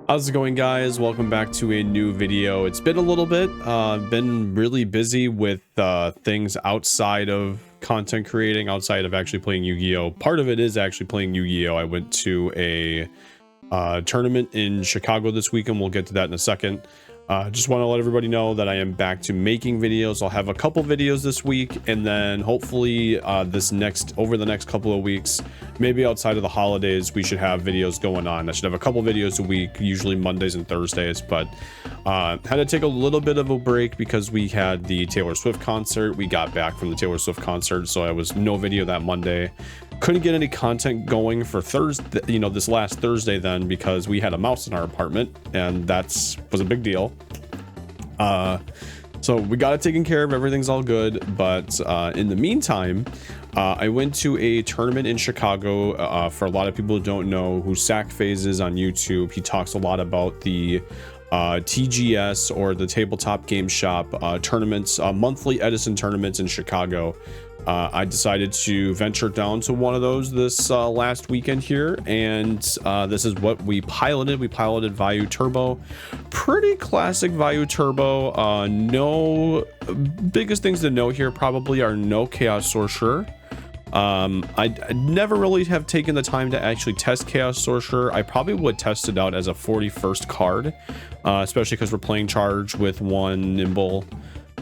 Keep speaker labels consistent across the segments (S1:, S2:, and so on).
S1: How's it going, guys? Welcome back to a new video. It's been a little bit, been really busy with things outside of content creating, outside of actually playing Yu-Gi-Oh! Part of it is actually playing Yu-Gi-Oh! I went to a tournament in Chicago this weekend. We'll get to that in a second. Just want to let everybody know that I am back to making videos. I'll have a couple videos this week, and then hopefully over the next couple of weeks, maybe outside of the holidays, we should have videos going on. I should have a couple videos a week, usually Mondays and Thursdays, but had to take a little bit of a break because we had the Taylor Swift concert. We got back from the Taylor Swift concert, so I was no video that Monday. Couldn't get any content going for Thursday, this last Thursday then, because we had a mouse in our apartment, and was a big deal. So we got it taken care of. Everything's all good. But in the meantime, I went to a tournament in Chicago. For a lot of people who don't know who Sack Phase is on YouTube, he talks a lot about the TGS, or the Tabletop Game Shop tournaments, monthly Edison tournaments in Chicago. I decided to venture down to one of those this last weekend here, and this is what we piloted. We piloted Vayu Turbo. Pretty classic Vayu Turbo. No biggest things to note here probably are no Chaos Sorcerer. I never really have taken the time to actually test Chaos Sorcerer. I probably would test it out as a 41st card, especially because we're playing Charge with one Nimble,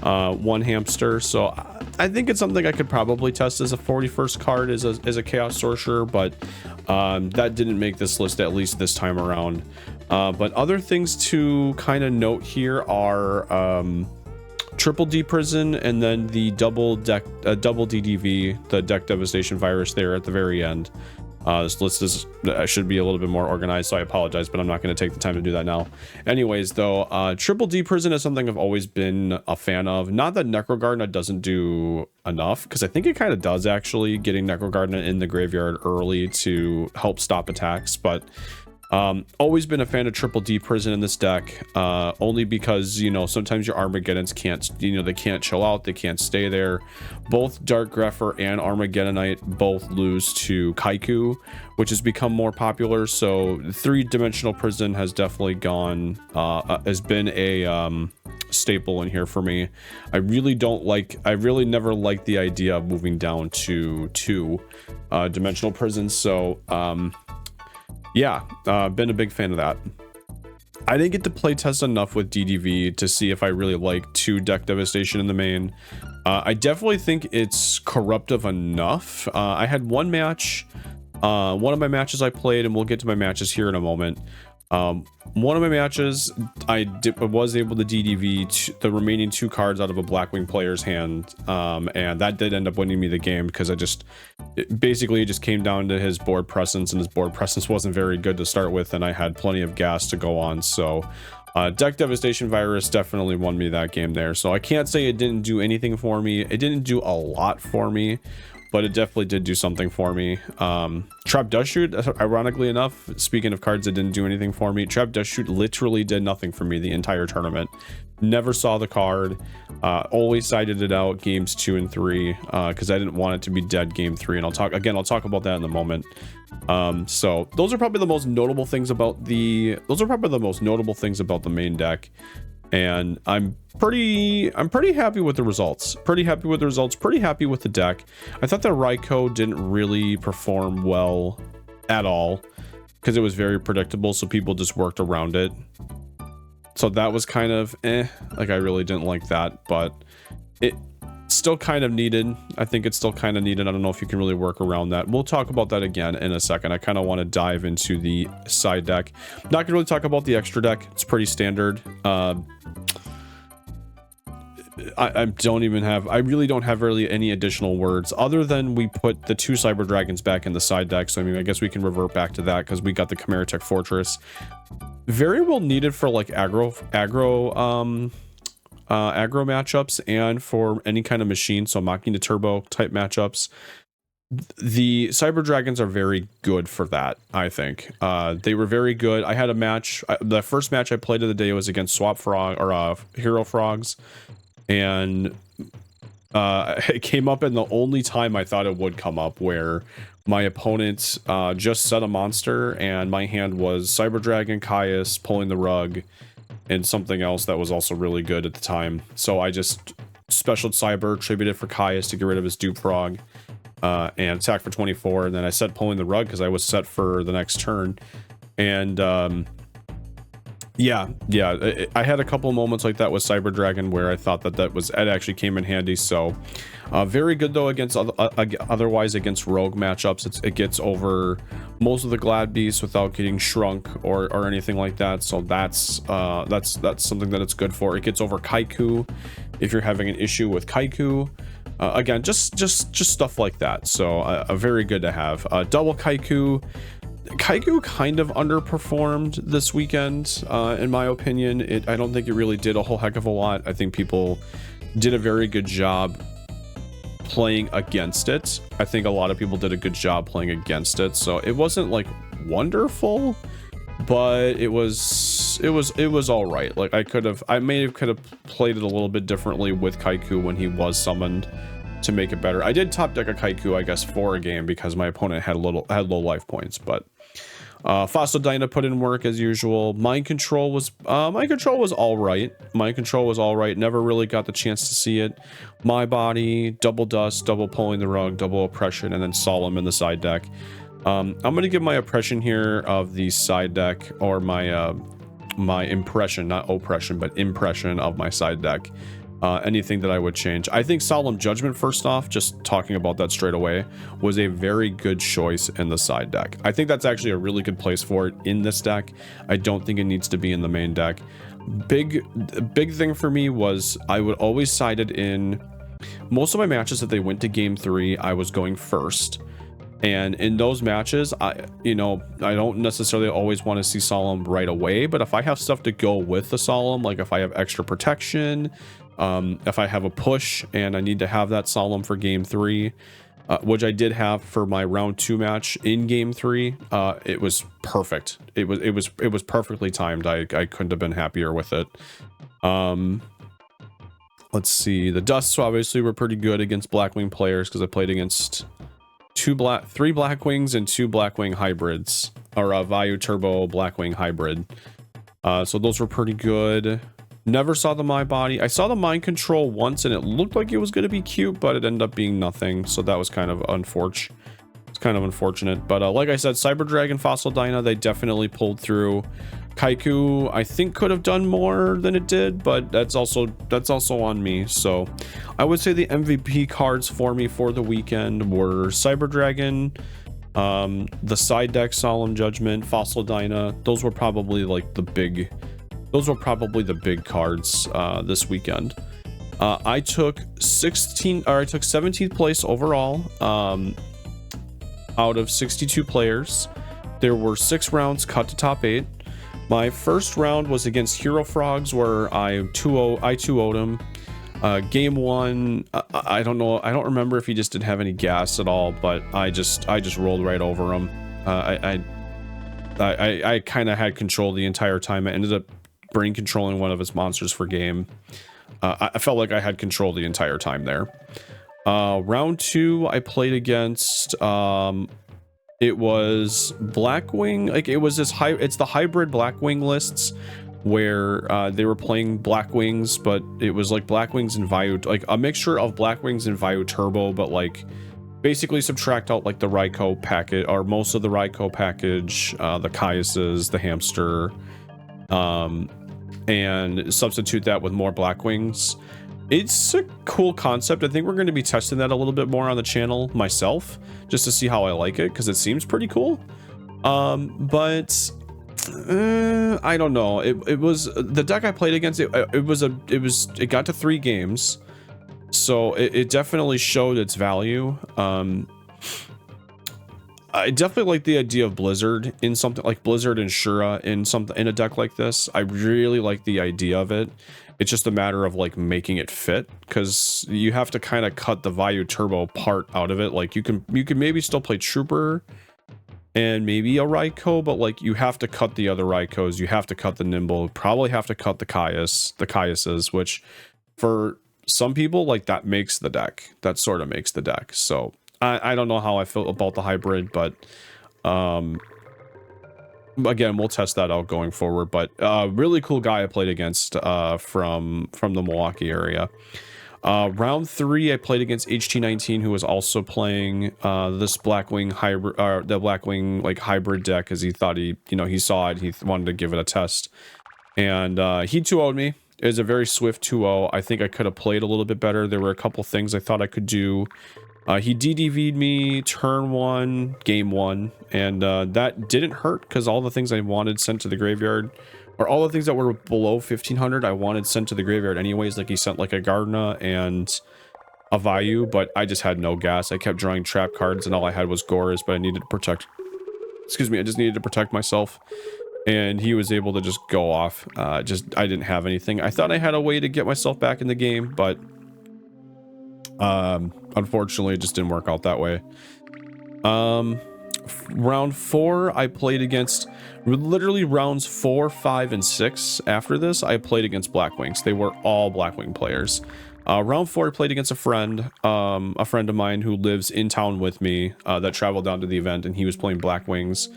S1: one Hamster. So I think it's something I could probably test as a 41st card as a Chaos Sorcerer, but that didn't make this list, at least this time around. But other things to kind of note here are Triple D Prison, and then the double DDV, the Deck Devastation Virus there at the very end. This list should be a little bit more organized, so I apologize, but I'm not going to take the time to do that now. Anyways, though, Triple D Prison is something I've always been a fan of. Not that Necrogardna doesn't do enough, because I think it kind of does, actually, getting Necrogardna in the graveyard early to help stop attacks, but always been a fan of Triple D Prison in this deck, only because, sometimes your Armageddons can't, they can't chill out, they can't stay there. Both Dark Grepher and Armageddonite both lose to Kaiku, which has become more popular, so three-dimensional Prison has definitely been a staple in here for me. I really never liked the idea of moving down to two-dimensional prisons, so yeah, been a big fan of that. I didn't get to play test enough with DDV to see if I really like 2 Deck Devastation in the main. I definitely think it's corruptive enough. I had one match, one of my matches I played, and we'll get to my matches here in a moment. One of my matches, I was able to DDV the remaining 2 cards out of a Blackwing player's hand, and that did end up winning me the game, because it just came down to his board presence, and his board presence wasn't very good to start with, and I had plenty of gas to go on. So Deck Devastation Virus definitely won me that game there. So I can't say it didn't do anything for me. It didn't do a lot for me, but it definitely did do something for me. Trap Dust Shoot, ironically enough, speaking of cards that didn't do anything for me, Trap Dust Shoot literally did nothing for me the entire tournament. Never saw the card. Always sided it out games 2 and 3, because I didn't want it to be dead game 3, and I'll talk about that in a moment. So those are probably the most notable things about the main deck. And I'm pretty happy with the results. Pretty happy with the deck. I thought that Raikou didn't really perform well at all, because it was very predictable, so people just worked around it. So that was kind of like, I really didn't like that, but it still kind of needed. I think it's still kind of needed. I don't know if you can really work around that. We'll talk about that again in a second. I kind of want to dive into the side deck. Not gonna really talk about the extra deck. It's pretty standard. I really don't have any additional words, other than we put the 2 Cyber Dragons back in the side deck. So I mean, I guess we can revert back to that, because we got the Chimera Tech Fortress. Very well needed for like aggro matchups, and for any kind of machine, so Machina Turbo type matchups. The Cyber Dragons are very good for that, I think. They were very good. I had a match, the first match I played of the day was against Swap Frog, or Hero Frogs, and It came up in the only time I thought it would come up, where my opponent just set a monster and my hand was Cyber Dragon, Caius, Pulling the Rug, and something else that was also really good at the time. So I just specialed Cyber, tributed for Caius to get rid of his Dupe Frog, and attack for 24, and then I set Pulling the Rug because I was set for the next turn. And yeah, I had a couple of moments like that with Cyber Dragon where I thought that it actually came in handy. So very good though against otherwise against rogue matchups. It gets over most of the Glad Beasts without getting shrunk or anything like that. So that's something that it's good for. It gets over Kaiku if you're having an issue with Kaiku. Again, just stuff like that. So very good to have. Double Kaiku. Kaiku kind of underperformed this weekend, in my opinion. I don't think it really did a whole heck of a lot. I think people did a very good job playing against it. I think a lot of people did a good job playing against it. So it wasn't like wonderful, but it was all right. Like I may have could have played it a little bit differently with Kaiku when he was summoned to make it better. I did top deck a Kaiku, I guess, for a game because my opponent had low life points, but Fossil Dyna put in work as usual. Mind Control was all right. Mind Control was all right. Never really got the chance to see it. My Body, Double Dust, Double Pulling the Rug, Double Oppression, and then Solemn in the side deck. I'm gonna give my impression here of the side deck, or my impression, not oppression, but impression of my side deck. Anything that I would change. I think Solemn Judgment, first off, just talking about that straight away, was a very good choice in the side deck. I think that's actually a really good place for it in this deck. I don't think it needs to be in the main deck. Big thing for me was I would always side it in. Most of my matches that they went to game 3, I was going first. And in those matches, I don't necessarily always want to see Solemn right away, but if I have stuff to go with the Solemn, like if I have extra protection, if I have a push and I need to have that Solemn for game 3, which I did have for my round 2 match in game 3, it was perfect. It was perfectly timed. I couldn't have been happier with it. Let's see. The Dusts obviously were pretty good against Blackwing players because I played against 3 Blackwings and 2 Blackwing hybrids, or a Vayu Turbo Blackwing hybrid. So those were pretty good. Never saw the My Body. I saw the Mind Control once and it looked like it was going to be cute, but it ended up being nothing. So that was kind of unfortunate. It's kind of unfortunate. But like I said, Cyber Dragon, Fossil Dyna, they definitely pulled through. Kaiku, I think, could have done more than it did, but that's also on me. So I would say the MVP cards for me for the weekend were Cyber Dragon, the side deck Solemn Judgment, Fossil Dyna. Those were probably like the big cards this weekend. I took 17th place overall out of 62 players. There were 6 rounds cut to top 8. My first round was against Hero Frogs, where I 2-0'd him. Game 1, I don't know. I don't remember if he just didn't have any gas at all, but I just rolled right over him. I kind of had control the entire time. I ended up brain controlling one of his monsters for game. I felt like I had control the entire time there. Round 2, I played against it was Blackwing. Like, it was it's the hybrid Blackwing lists where they were playing Blackwings, but it was like Blackwings and Vayu, like a mixture of Blackwings and Vayu Turbo, but like basically subtract out like the Raikou package, or most of the Raikou package, the Caiuses, the hamster, and substitute that with more Blackwings. It's a cool concept. I think we're going to be testing that a little bit more on the channel myself, just to see how I like it, because it seems pretty cool. But I don't know. It was the deck I played against. It got to 3 games, so it definitely showed its value. I definitely like the idea of Blizzard in something like Blizzard and Shura in a deck like this. I really like the idea of it. It's just a matter of like making it fit, because you have to kind of cut the Vayu Turbo part out of it. Like you can maybe still play Trooper and maybe a Raikou, but like you have to cut the other Raikous. You have to cut the Nimble. Probably have to cut the Caiuses, which for some people, like, that makes the deck. That sort of makes the deck. So I don't know how I feel about the hybrid, but again, we'll test that out going forward. But really cool guy I played against from the Milwaukee area. Round 3, I played against HT19, who was also playing this Blackwing hybrid, the Blackwing like hybrid deck, because he thought he saw it, he wanted to give it a test, and he 2-0'd me. It was a very swift 2-0. I think I could have played a little bit better. There were a couple things I thought I could do. He DDV'd me turn 1, game 1, and that didn't hurt because all the things I wanted sent to the graveyard, or all the things that were below 1500, I wanted sent to the graveyard anyways. Like, he sent like a Gardena and a Vayu, but I just had no gas. I kept drawing trap cards, and all I had was Gores, but I needed to protect. Excuse me, I just needed to protect myself. And he was able to just go off. I didn't have anything. I thought I had a way to get myself back in the game, but unfortunately, it just didn't work out that way. Round 4, I played against, literally rounds 4, 5, and 6 after this, I played against Blackwings. They were all Blackwing players. Round 4, I played against a friend of mine who lives in town with me, that traveled down to the event, and he was playing Blackwings,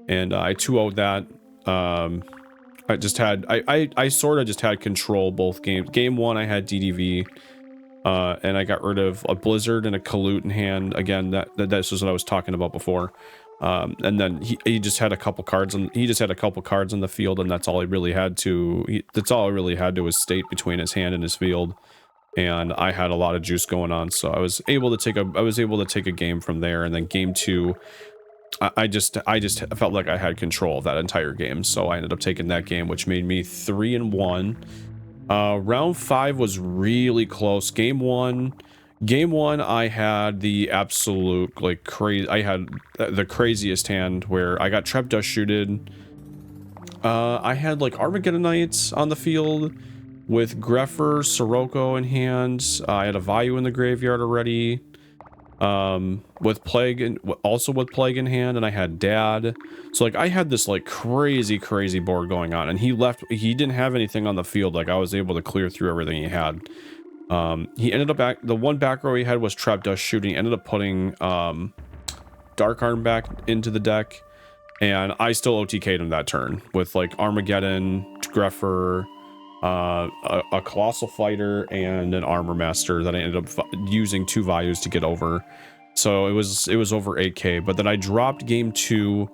S1: and I 2-0'd that. I sort of just had control both games. Game 1, I had DDV, and I got rid of a Blizzard and a Kalut in hand. Again, this was what I was talking about before. And then he just had a couple cards, and he just had a couple cards in the field, and that's all he really had to. That's all he really had to was state between his hand and his field. And I had a lot of juice going on, so I was able to take a game from there. And then game 2, I just felt like I had control of that entire game, so I ended up taking that game, which made me 3-1. Round 5 was really close. Game 1, I had the absolute, like, crazy. I had the craziest hand where I got Trap Dust Shooted. I had like Armageddonites on the field with Greffer, Sirocco in hand. I had a Vayu in the graveyard already. With Plague and also with Plague in hand, and I had Dad. So like I had this like crazy board going on, and he didn't have anything on the field. Like I was able to clear through everything he had. He ended up the one back row he had was Trap Dust Shooting. He ended up putting Dark Arm back into the deck, and I still OTK'd him that turn with like Armageddon, Greffer, a Colossal Fighter, and an Armor Master that I ended up using 2 Vayus to get over. So it was over 8k. But then I dropped game 2.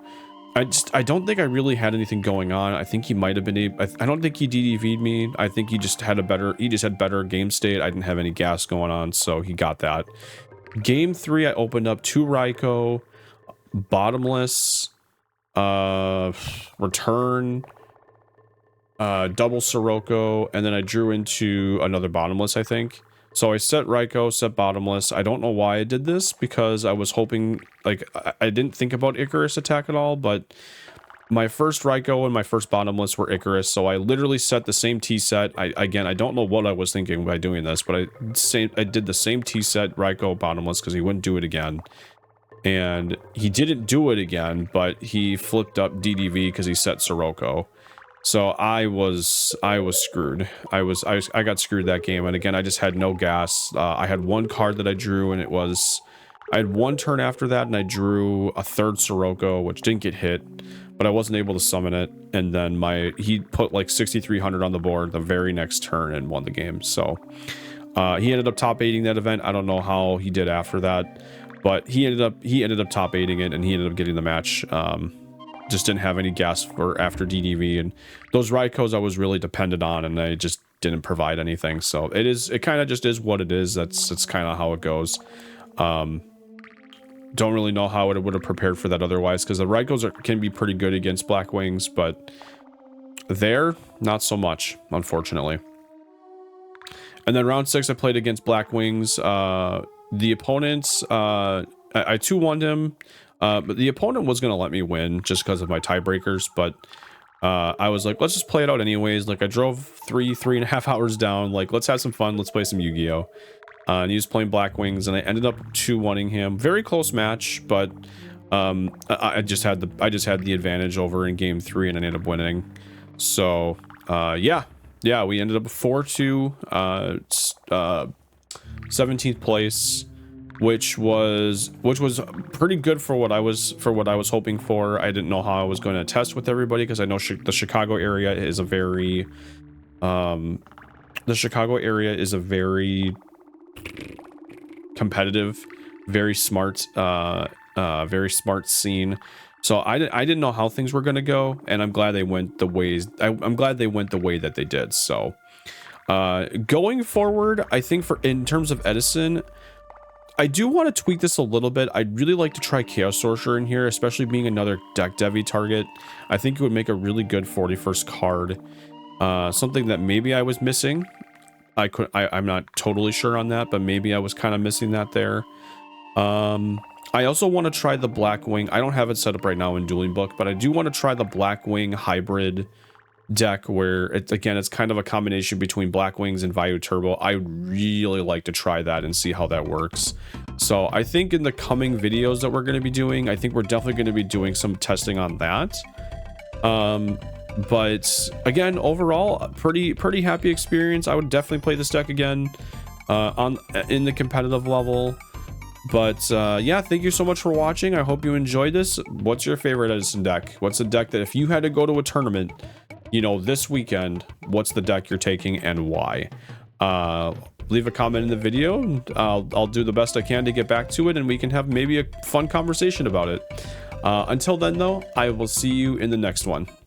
S1: I don't think I really had anything going on. I think he might have been able, I don't think he DDV'd me. I think he just had better game state. I didn't have any gas going on, so he got that. Game 3, I opened up 2 Raikou, Bottomless, Return, double Sirocco, and then I drew into another Bottomless, I think. So I set Raikou, set Bottomless. I don't know why I did this, because I was hoping, like, I didn't think about Icarus attack at all, but my first Raikou and my first Bottomless were Icarus, so I literally set the same T-set. I don't know what I was thinking by doing this, but I did the same T-set, Raikou, Bottomless, because he wouldn't do it again. And he didn't do it again, but he flipped up DDV because he set Sirocco. So I was screwed. I got screwed that game, and again I just had no gas. I had 1 card that I drew, and I had 1 turn after that, and I drew a 3rd Sirocco, which didn't get hit, but I wasn't able to summon it. And then he put like 6,300 on the board the very next turn and won the game. So he ended up top 8ing that event. I don't know how he did after that, but he ended up top 8ing it, and he ended up getting the match. Just didn't have any gas for after DDV, and those Raikous I was really dependent on, and I just didn't provide anything. So it kind of just is what it is. That's kind of how it goes. Don't really know how it would have prepared for that otherwise, because the Raikous can be pretty good against Blackwings, but there, not so much, unfortunately. And then round 6, I played against Blackwings. The opponents, I 2-1'd him. But the opponent was going to let me win just because of my tiebreakers, but I was like, let's just play it out anyways. Like, I drove 3.5 hours down. Like, let's have some fun. Let's play some Yu-Gi-Oh! And he was playing Blackwings, and I ended up 2-1'ing him. Very close match, but I just had the advantage over in game 3, and I ended up winning. So yeah, yeah, we ended up 4-2, 17th place, which was pretty good for what I was hoping for. I didn't know how I was going to test with everybody, because I know the Chicago area is a very competitive, very smart scene. So I didn't know how things were going to go, and I'm glad they went the ways I'm glad they went the way that they did. So going forward, I think in terms of Edison, I do want to tweak this a little bit. I'd really like to try Chaos Sorcerer in here, especially being another deck devy target. I think it would make a really good 41st card. Something that maybe I was missing. I'm not totally sure on that, but maybe I was kind of missing that there. I also want to try the Blackwing. I don't have it set up right now in Dueling Book, but I do want to try the Blackwing hybrid deck, where it's kind of a combination between Blackwings and Vayu Turbo. I would really like to try that and see how that works. So I think in the coming videos that we're going to be doing, I think we're definitely going to be doing some testing on that. But again, overall, pretty happy experience. I would definitely play this deck again in the competitive level. But yeah, thank you so much for watching. I hope you enjoyed this. What's your favorite Edison deck? What's a deck that if you had to go to a tournament, you know, this weekend, what's the deck you're taking and why? Leave a comment in the video, and I'll do the best I can to get back to it, and we can have maybe a fun conversation about it. Until then, though, I will see you in the next one.